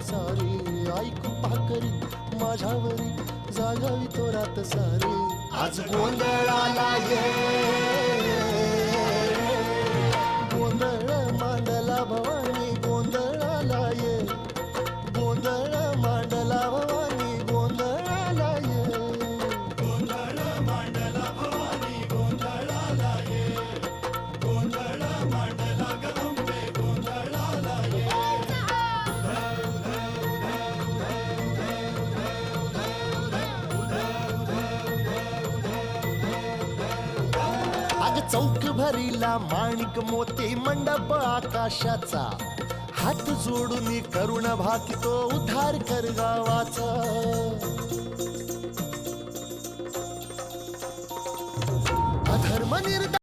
सारी ऐकू पाकरी माझ्यावरी जागावी तो रात सारी आज गोंधळाला ये गोंधळ मांडला भवानी गोंधळाला ये गोंधळ मांडला भवानी गोंधळाला ये गोंधळ मांडला भवानी गोंधळाला ये गोंधळ मांडला गंबे गोंधळाला ये अग चौक भरीला माणिक मोती मंडप आकाशाचा हात जोडून करुण भाकितो उद्धार कर गावाचा अधर्म निर्दा